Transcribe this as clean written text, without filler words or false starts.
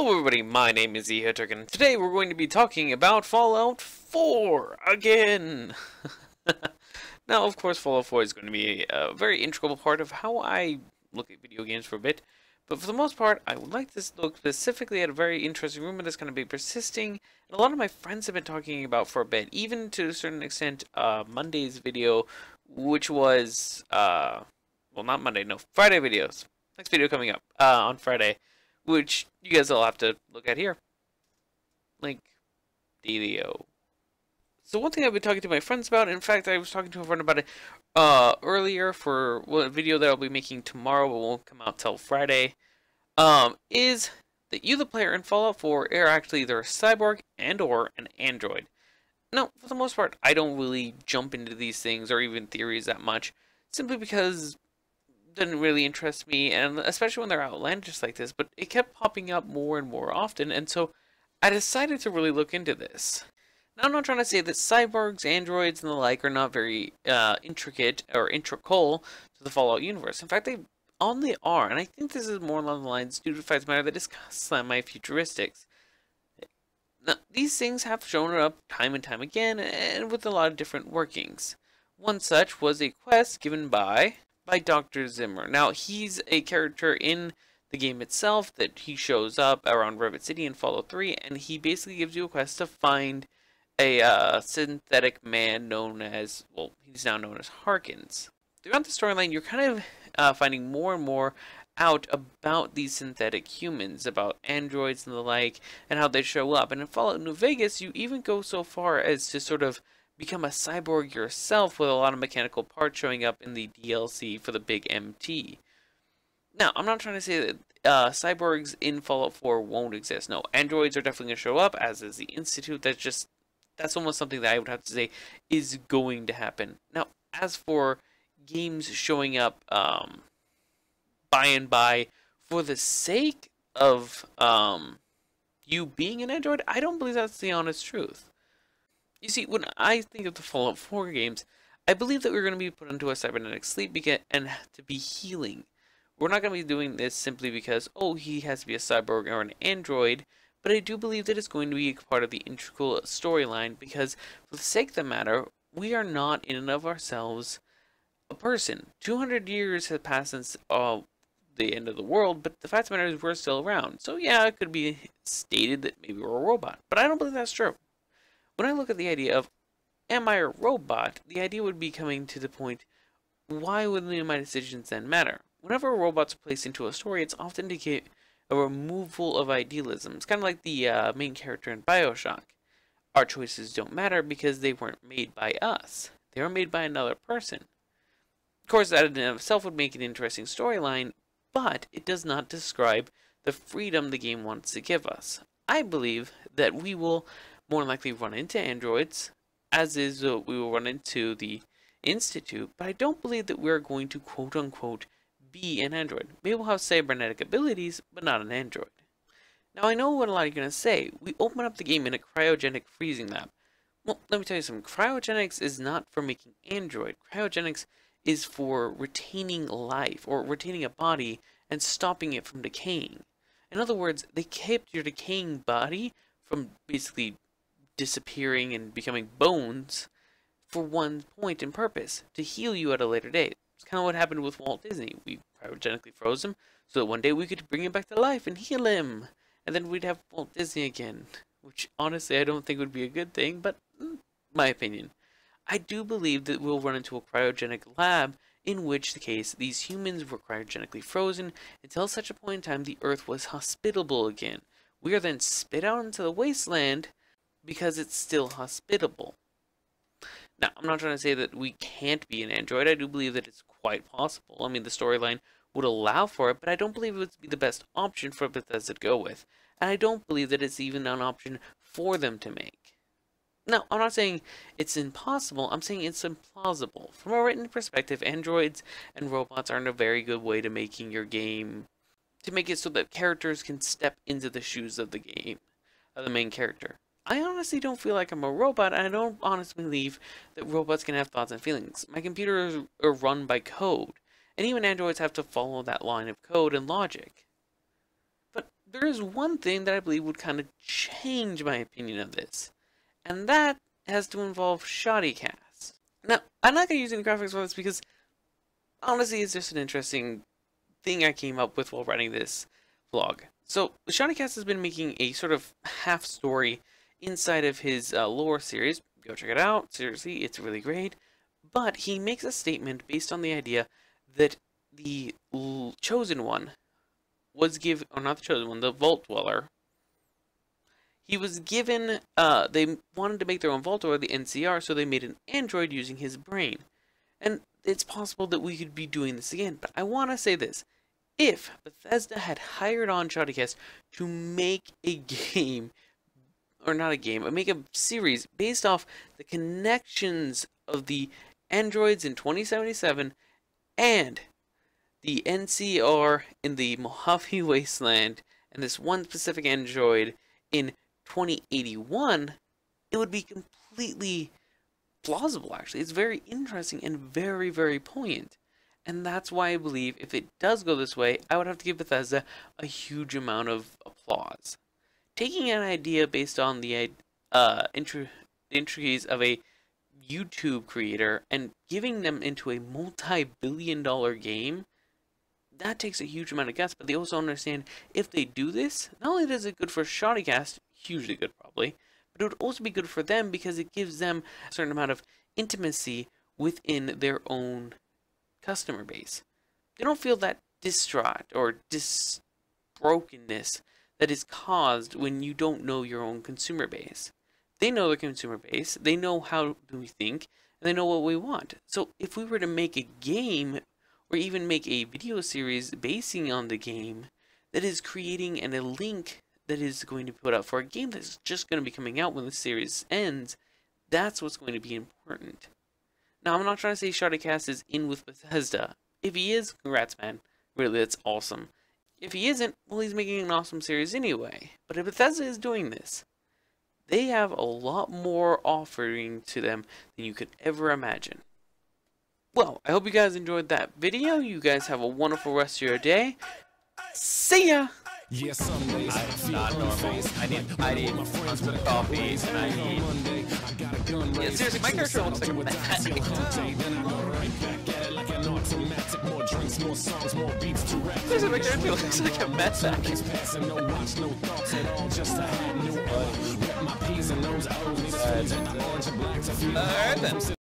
Hello everybody, my name is Ehoturk, and today we're going to be talking about Fallout 4 again! Now, of course, Fallout 4 is going to be a very integral part of how I look at video games for a bit, but for the most part, I would like to look specifically at a very interesting rumor that's going to be persisting, and a lot of my friends have been talking about for a bit, even to a certain extent, Monday's video, which was, well, not Monday, no, Friday videos. Next video coming up, on Friday, which you guys will have to look at here. Link, DDO. So one thing I've been talking to my friends about, in fact, I was talking to a friend about it earlier for a video that I'll be making tomorrow, but won't come out till Friday, is that you, the player in Fallout 4, are actually either a cyborg and or an android. Now, for the most part, I don't really jump into these things or even theories that much, simply because didn't really interest me, and especially when they're outlandish like this, but it kept popping up more and more often, and so I decided to really look into this. Now, I'm not trying to say that cyborgs, androids, and the like are not very intricate or integral to the Fallout universe. In fact, they only are, and I think this is more along the lines due to the fact of the matter that it's semi-futuristics. Now, these things have shown up time and time again, and with a lot of different workings. One such was a quest given by Dr. Zimmer. Now, he's a character in the game itself that he shows up around Rivet City in Fallout 3, and he basically gives you a quest to find a synthetic man known as, well, he's now known as Harkins. Throughout the storyline, you're kind of finding more and more out about these synthetic humans, about androids and the like, and how they show up. And in Fallout New Vegas, you even go so far as to sort of become a cyborg yourself, with a lot of mechanical parts showing up in the DLC for the big MT. Now, I'm not trying to say that cyborgs in Fallout 4 won't exist. No, androids are definitely going to show up, as is the Institute. That's almost something that I would have to say is going to happen. Now, as for games showing up by and by for the sake of you being an android, I don't believe that's the honest truth. You see, when I think of the Fallout 4 games, I believe that we're going to be put into a cybernetic sleep and to be healing. We're not going to be doing this simply because, oh, he has to be a cyborg or an android, but I do believe that it's going to be part of the integral storyline, because for the sake of the matter, we are not in and of ourselves a person. 200 years have passed since the end of the world, but the fact of the matter is we're still around. So yeah, it could be stated that maybe we're a robot, but I don't believe that's true. When I look at the idea of, am I a robot, the idea would be coming to the point, why would any of my decisions then matter? Whenever a robot's placed into a story, it's often to get a removal of idealism. It's kind of like the main character in BioShock. Our choices don't matter because they weren't made by us. They were made by another person. Of course, that in and of itself would make an interesting storyline, but it does not describe the freedom the game wants to give us. I believe that we will more likely run into androids, as is we will run into the Institute, but I don't believe that we're going to quote-unquote be an android. Maybe we'll have cybernetic abilities, but not an android. Now, I know what a lot of you are going to say. We open up the game in a cryogenic freezing lab. Well, let me tell you something. Cryogenics is not for making android. Cryogenics is for retaining life, or retaining a body and stopping it from decaying. In other words, they kept your decaying body from basically disappearing and becoming bones for one point and purpose, to heal you at a later date. It's kind of what happened with Walt Disney. We cryogenically froze him so that one day we could bring him back to life and heal him, and then we'd have Walt Disney again, which honestly I don't think would be a good thing, but my opinion. I do believe that we'll run into a cryogenic lab, in which the case these humans were cryogenically frozen until such a point in time the Earth was hospitable again. We are then spit out into the wasteland because it's still hospitable. Now, I'm not trying to say that we can't be an android. I do believe that it's quite possible. I mean, the storyline would allow for it, but I don't believe it would be the best option for Bethesda to go with. And I don't believe that it's even an option for them to make. Now, I'm not saying it's impossible. I'm saying it's implausible. From a written perspective, androids and robots aren't a very good way to making your game, to make it so that characters can step into the shoes of the game, of the main character. I honestly don't feel like I'm a robot, and I don't honestly believe that robots can have thoughts and feelings. My computers are run by code, and even androids have to follow that line of code and logic. But there is one thing that I believe would kind of change my opinion of this, and that has to involve Shoddy Cats. Now, I'm not going to use any graphics for this because, honestly, it's just an interesting thing I came up with while writing this vlog. So, Shoddy Cats has been making a sort of half story inside of his lore series. Go check it out. Seriously, it's really great. But he makes a statement based on the idea that the Chosen One was given, or not the Chosen One, the Vault Dweller. He was given, they wanted to make their own Vault Dweller, the NCR, so they made an android using his brain. And it's possible that we could be doing this again, but I want to say this. If Bethesda had hired on Shoddy Cats to make a game, or not a game, but make a series based off the connections of the androids in 2077 and the NCR in the Mojave Wasteland and this one specific android in 2081, it would be completely plausible, actually. It's very interesting and very, very poignant. And that's why I believe if it does go this way, I would have to give Bethesda a huge amount of applause. Taking an idea based on the intricacies of a YouTube creator and giving them into a multi-billion-dollar game, that takes a huge amount of guts, but they also understand if they do this, not only is it good for Shoddy Cats, hugely good probably, but it would also be good for them because it gives them a certain amount of intimacy within their own customer base. They don't feel that distraught or brokenness that is caused when you don't know your own consumer base. They know their consumer base, they know how do we think, and they know what we want. So if we were to make a game, or even make a video series basing on the game, that is creating a link that is going to be put out for a game that's just going to be coming out when the series ends, that's what's going to be important. Now, I'm not trying to say Shoddy Cats is in with Bethesda. If he is, congrats, man. Really, that's awesome. If he isn't, well, he's making an awesome series anyway. But if Bethesda is doing this, they have a lot more offering to them than you could ever imagine. Well, I hope you guys enjoyed that video. You guys have a wonderful rest of your day. See ya! Yeah, some days I'm not normal. I need tons of coffee, and I need... Yeah, seriously, my character looks like a meth. Seriously, my character looks like a meth addict. Alright then.